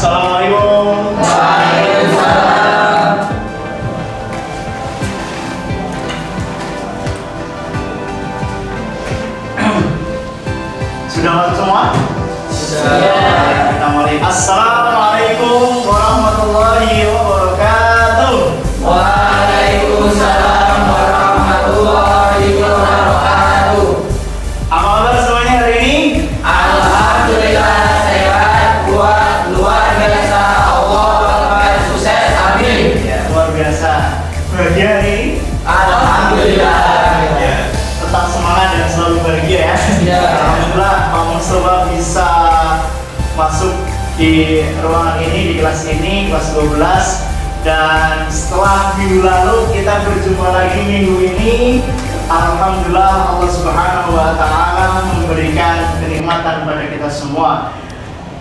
Assalamualaikum. Waalaikumsalam. Sudah masuk semua? Sudah. Assalamualaikum warahmatullahi wabarakatuh. Waalaikumsalam warahmatullahi wabarakatuh. Apa kabar semuanya hari ini? Alhamdulillah sehat, kuat, luar biasa. Allah Akbar, sukses, amin. Ya, luar biasa. Bahagia hari ini? Alhamdulillah. Ya, tetap semangat dan selalu bahagia ya. Ya. Alhamdulillah Pak Mustafa bisa masuk di ruangan ini, di kelas ini, kelas 12. Dan setelah minggu lalu kita berjumpa lagi minggu ini, alhamdulillah Allah Subhanahu wa taala memberikan kenikmatan pada kita semua.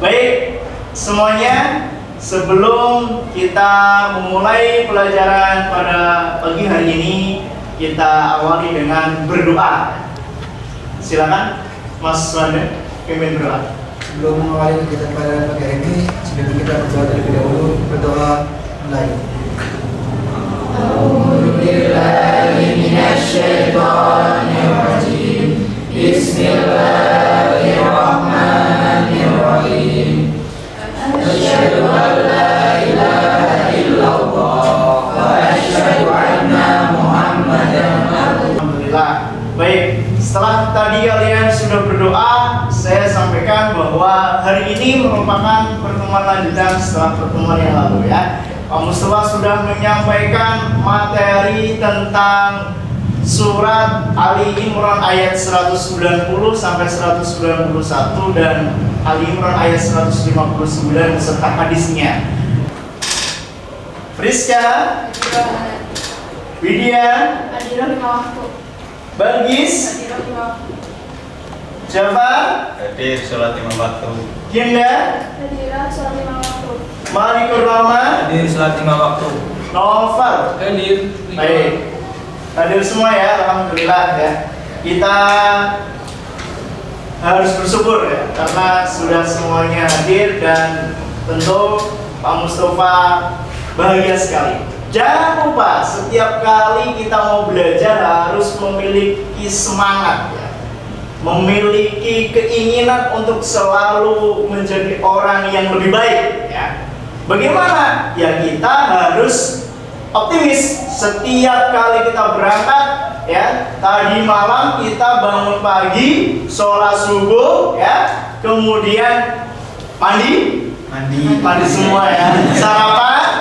Baik, semuanya, sebelum kita memulai pelajaran pada pagi hari ini, kita awali dengan berdoa. Silakan Mas Wanda, pimpin berdoa. Sebelum mengawali kegiatan pada pagi hari ini, sebelum kita berdoa terlebih dahulu, berdoa mulai. A'udzubillahi minasyaitonirrajim. Bismillahirrahmanirrahim. Asyhadu an la ilaha illallah wa asyhadu anna Muhammadan abduhu. Alhamdulillah. Baik, setelah tadi kalian sudah berdoa, saya sampaikan bahwa hari ini merupakan pertemuan lanjutan setelah pertemuan yang lalu ya. Pak Mustafa sudah menyampaikan materi tentang surat Ali Imran ayat 190 sampai 191 dan Ali Imran ayat 159 beserta hadisnya. Friska, Widya, Bagis, Jafar, Hadir sholat 5 waktu. Ginda, Malikur Rama, Hadir salat 5 waktu. Novel. Hadir. Baik, hadir semua ya, alhamdulillah ya. Kita harus bersyukur ya, karena sudah semuanya hadir dan tentu Pak Mustafa bahagia sekali. Jangan lupa setiap kali kita mau belajar harus memiliki semangat ya, memiliki keinginan untuk selalu menjadi orang yang lebih baik ya. Bagaimana? Ya kita harus optimis setiap kali kita berangkat ya. Tadi malam kita bangun pagi, sholat subuh ya, kemudian mandi semua ya, sarapan.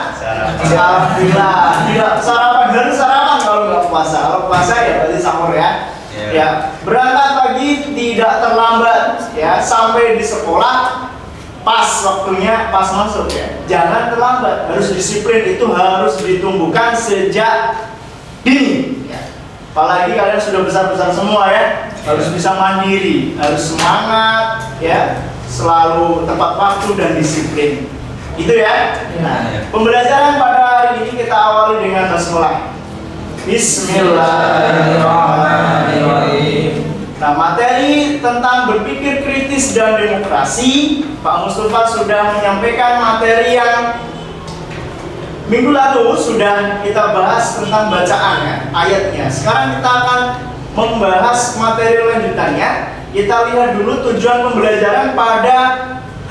Alhamdulillah, tidak sarapan, harus sarapan kalau nggak puasa. Kalau puasa ya berarti sahur ya. Ya, berangkat pagi tidak terlambat ya, sampai di sekolah pas waktunya, pas masuk ya. Jangan terlambat, harus disiplin, itu harus ditumbuhkan sejak dini ya. Apalagi kalian sudah besar-besar semua ya, harus bisa mandiri, harus semangat ya, selalu tepat waktu dan disiplin. Itu ya. Nah, pembelajaran pada hari ini kita awali dengan basmalah. Bismillahirrahmanirrahim. Nah, materi tentang berpikir kritis dan demokrasi, Pak Mustafa sudah menyampaikan materi yang minggu lalu sudah kita bahas tentang bacaan ya, ayatnya. Sekarang kita akan membahas materi lanjutannya. Kita lihat dulu tujuan pembelajaran pada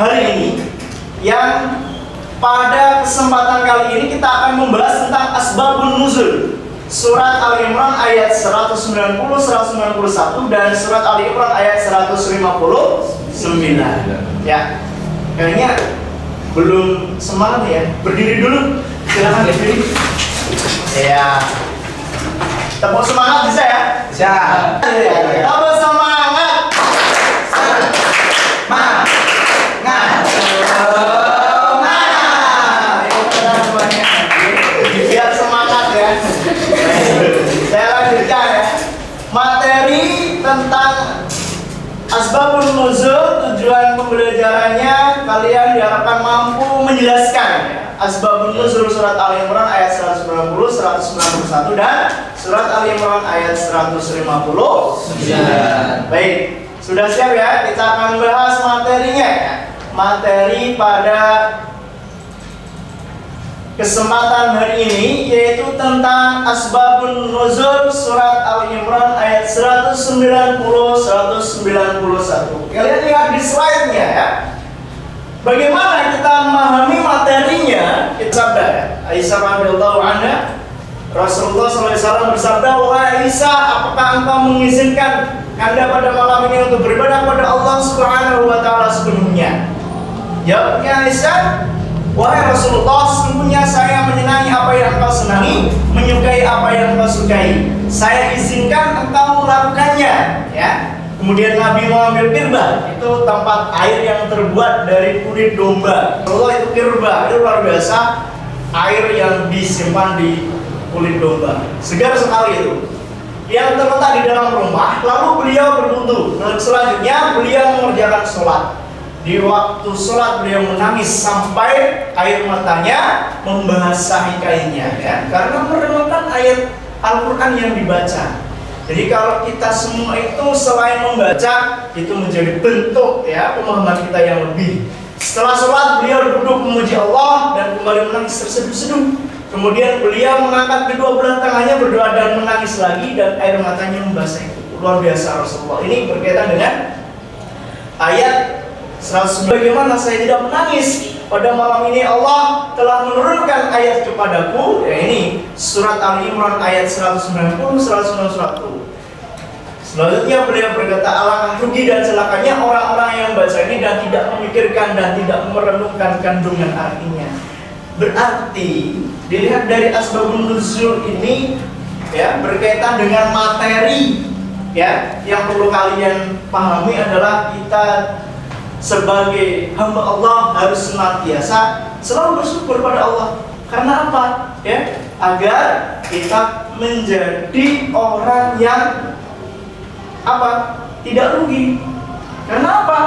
hari ini. Yang pada kesempatan kali ini kita akan membahas tentang asbabun nuzul. Surat Ali Imran ayat 190, 191 dan surat Ali Imran ayat 159. Ya. Kayaknya belum semangat ya. Berdiri dulu. Silakan berdiri. Ya. Tepuk semangat bisa ya? Bisa. Tepuk semangat. Biar semangat ya. Saya lanjutkan ya. Materi tentang asbabun nuzul, tujuan pembelajarannya kalian diharapkan mampu menjelaskan ya. Asbabun nuzul surat Ali Imran ayat 190, 191 dan surat Ali Imran ayat 159. Baik, sudah siap ya? Kita akan bahas materinya ya. Materi pada kesempatan hari ini, yaitu tentang Asbabun Nuzul surat Al-Imran ayat 190-191. Kalian lihat di slide-nya ya. Bagaimana kita memahami materinya? Kita sabda ya. Aisyah radhiyallahu anha, Rasulullah SAW bersabda, "Wahai Aisyah, apakah engkau mengizinkan Anda pada malam ini untuk beribadah kepada Allah Subhanahu wa taala sepenuhnya?" Jawabnya Aisyah, "Wahai Rasulullah, sesungguhnya saya menyenangi apa yang engkau senangi, menyukai apa yang engkau sukai. Saya izinkan engkau melakukannya." Ya. Kemudian Nabi mengambil kirba, itu tempat air yang terbuat dari kulit domba. Kalau itu kirba, itu luar biasa, air yang disimpan di kulit domba. Segar sekali itu. Yang terletak di dalam rumah, lalu beliau berwudu. Dan selanjutnya beliau mengerjakan sholat. Di waktu sholat beliau menangis sampai air matanya membasahi kainnya, ya, karena merenungkan ayat Al-Quran yang dibaca. Jadi kalau kita semua itu selain membaca, itu menjadi bentuk ya pemahaman kita yang lebih. Setelah sholat beliau duduk memuji Allah dan kembali menangis terseduh-seduh. Kemudian beliau mengangkat kedua belah tangannya berdoa dan menangis lagi dan air matanya membasahi. Luar biasa Rasulullah. Ini berkaitan dengan ayat 100. Bagaimana saya tidak menangis? Pada malam ini Allah telah menurunkan ayat kepadaku. Ya, ini surat Al-Imran ayat 190-191. Selanjutnya beliau berkata, "Alangkah rugi dan celakanya orang-orang yang baca ini dan tidak memikirkan dan tidak merenungkan kandungan artinya." Berarti dilihat dari asbabun nuzul ini ya berkaitan dengan materi ya, yang perlu kalian pahami adalah kita sebagai hamba Allah harus senantiasa selalu bersyukur pada Allah. Karena apa? Ya, agar kita menjadi orang yang apa? Tidak rugi. Karena apa?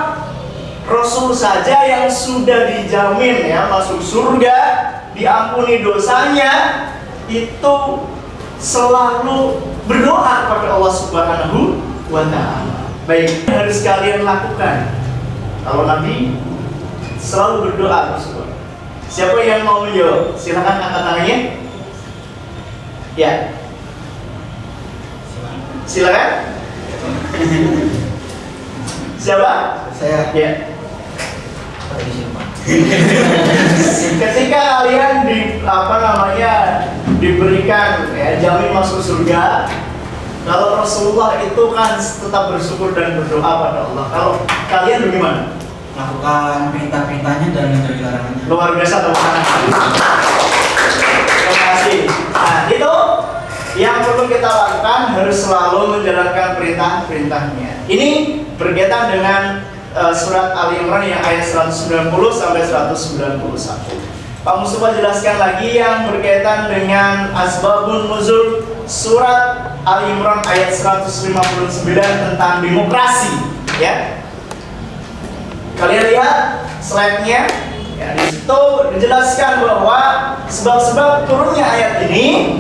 Rasul saja yang sudah dijamin ya masuk surga, diampuni dosanya, itu selalu berdoa kepada Allah Subhanahu wa taala. Baik, harus kalian lakukan. Kalau Nabi selalu berdoa bersyukur. Siapa yang mau menjawab? Silakan angkat tangannya. Ya. Silakan. Siapa? Saya. Ya. Ketika kalian diberikan ya, jamin masuk surga, kalau Rasulullah itu kan tetap bersyukur dan berdoa pada Allah. Kalau kalian bagaimana? Lakukan perintah-perintahnya dan menjauhi larangannya. Luar biasa teman. Terima kasih. Nah, itu yang perlu kita lakukan, harus selalu menjalankan perintah-perintahnya. Ini berkaitan dengan surat Al-Imran yang ayat 190 sampai 191. Pak Mustafa jelaskan lagi yang berkaitan dengan asbabun nuzul surat Al-Imran ayat 159 tentang demokrasi, ya. Kalian lihat slide-nya. Ya, di situ dijelaskan bahwa sebab-sebab turunnya ayat ini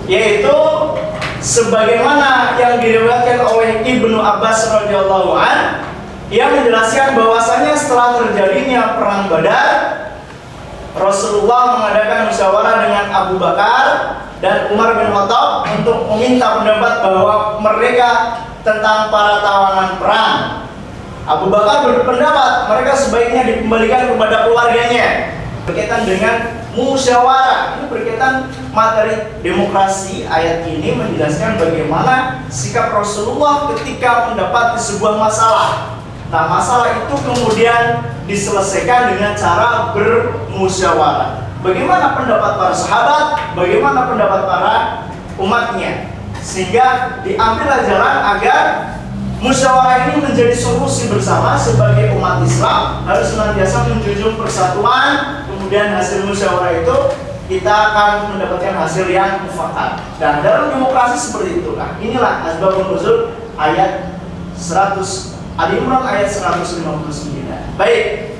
yaitu sebagaimana yang diriwayatkan oleh Ibnu Abbas radhiyallahu an, yang menjelaskan bahwasanya setelah terjadinya perang Badar, Rasulullah mengadakan musyawarah dengan Abu Bakar dan Umar bin Khattab untuk meminta pendapat bahwa mereka tentang para tawanan perang. Abu Bakar berpendapat mereka sebaiknya dikembalikan kepada keluarganya. Berkaitan dengan musyawarah, ini berkaitan materi demokrasi. Ayat ini menjelaskan bagaimana sikap Rasulullah ketika mendapati sebuah masalah. Nah, masalah itu kemudian diselesaikan dengan cara bermusyawarah. Bagaimana pendapat para sahabat, bagaimana pendapat para umatnya, sehingga diambillah jalan agar musyawarah ini menjadi solusi bersama. Sebagai umat Islam harus senantiasa menjunjung persatuan. Kemudian hasil musyawarah itu kita akan mendapatkan hasil yang mufakat. Dan dalam demokrasi seperti itulah. Inilah asbabun nuzul ayat 100 Al-Imran ayat 159. Baik.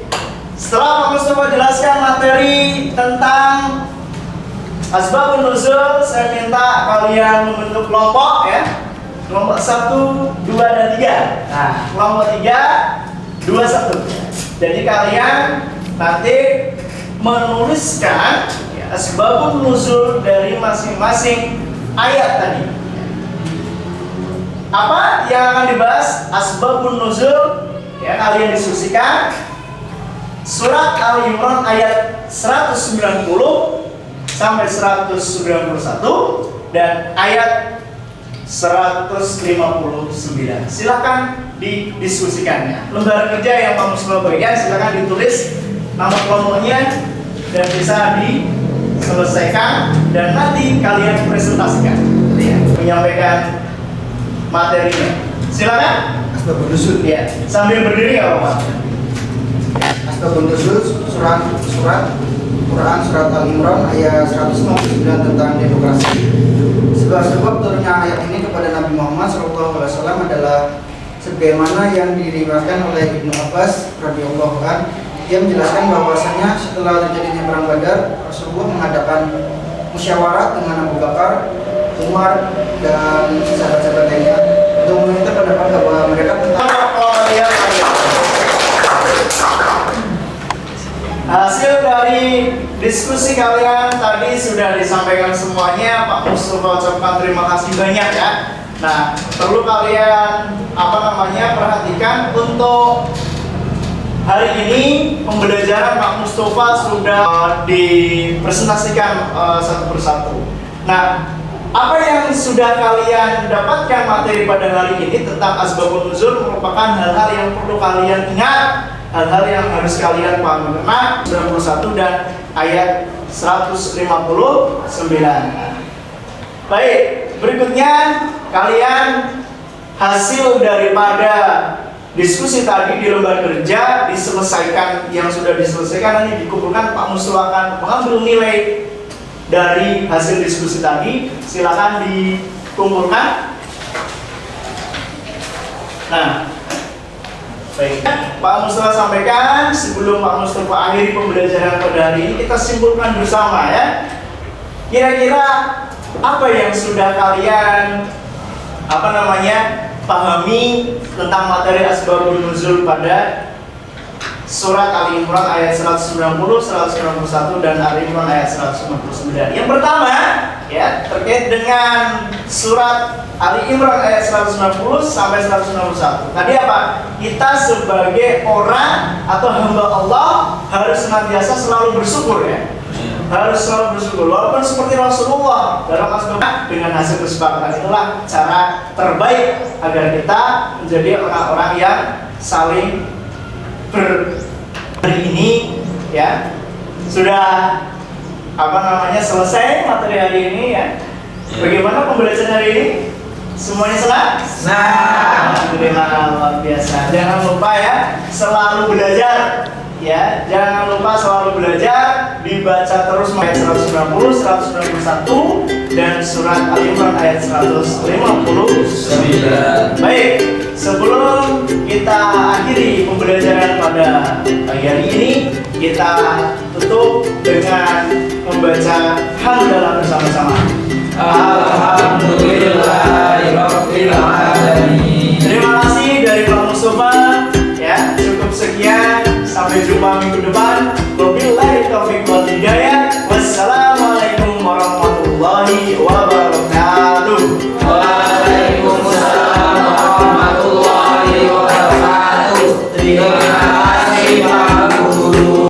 Setelah Pak Mustafa jelaskan materi tentang asbabun nuzul, saya minta kalian membentuk kelompok ya. Kelompok 1, 2, dan 3. Nah, kelompok 3, 2, 1. Jadi kalian nanti menuliskan ya, asbabun nuzul dari masing-masing ayat tadi. Apa yang akan dibahas? Asbabun nuzul ya, kalian diskusikan surat Al-Imran ayat 190 sampai 191 dan ayat 159. Silakan didiskusikannya. Lembar kerja yang kamu semua berikan silakan ditulis nama kelompoknya dan bisa diselesaikan dan nanti kalian presentasikan ya, menyampaikan materinya. Silakan. Asbabun nuzul. Ya, sambil berdiri ya Pak. Asbabun nuzul surat Quran surat Al-Imran ayat 159 tentang demokrasi. Sebab turunnya ayat ini kepada Nabi Muhammad SAW adalah sebagaimana yang diriwayatkan oleh Ibnu Abbas radhiyallahu anhu. Dia menjelaskan bahwasanya setelah terjadinya perang Badar, Rasulullah mengadakan musyawarah dengan Abu Bakar, Umar dan sahabat-sahabat lainnya untuk meminta pendapat bahwa mereka tentang hasil dari diskusi kalian tadi sudah disampaikan semuanya. Pak Mustafa ucapkan terima kasih banyak ya. Nah, perlu kalian perhatikan untuk hari ini pembelajaran Pak Mustafa sudah dipresentasikan satu persatu. Nah, apa yang sudah kalian dapatkan materi pada hari ini tentang asbabun nuzul merupakan hal-hal yang perlu kalian ingat, hal-hal yang harus kalian pahami. Karena 91 dan ayat 159. Baik, berikutnya kalian hasil daripada diskusi tadi di lembar kerja diselesaikan, yang sudah diselesaikan nanti dikumpulkan. Pak Mustafa akan mengambil nilai dari hasil diskusi tadi, silakan dikumpulkan. Nah, baik, Pak Mustafa sampaikan sebelum Pak Mustafa akhiri pembelajaran pada hari ini, kita simpulkan bersama ya. Kira-kira apa yang sudah kalian pahami tentang materi asbabun nuzul pada surat Ali Imran ayat 190, 191 dan Ali Imran ayat 199. Yang pertama ya, terkait dengan surat Ali Imran ayat 190 sampai 191. Tadi apa? Kita sebagai orang atau hamba Allah harus senantiasa selalu bersyukur ya. Harus selalu bersyukur. Walaupun seperti Rasulullah dalam asbab, dengan hasil kesepakatan itulah cara terbaik agar kita menjadi orang-orang yang saling hari ini ya sudah selesai materi hari ini ya. Bagaimana pembelajaran hari ini? Semuanya selesai? Alhamdulillah, luar biasa. Jangan lupa ya, selalu belajar ya. Jangan lupa selalu belajar, dibaca terus ayat 190, 191 dan surat Al-Imran ayat 159. Baik, sebelum kita akhiri pembelajaran pada pagi hari ini, kita tutup dengan membaca hamdalah bersama-sama. Alhamdulillahirabbil alamin. Terima kasih dari Pak Mustafa ya. Cukup sekian, sampai jumpa minggu depan. Wabillahi taufiq wal hidayah. Wassalamualaikum warahmatullahi wabarakatuh.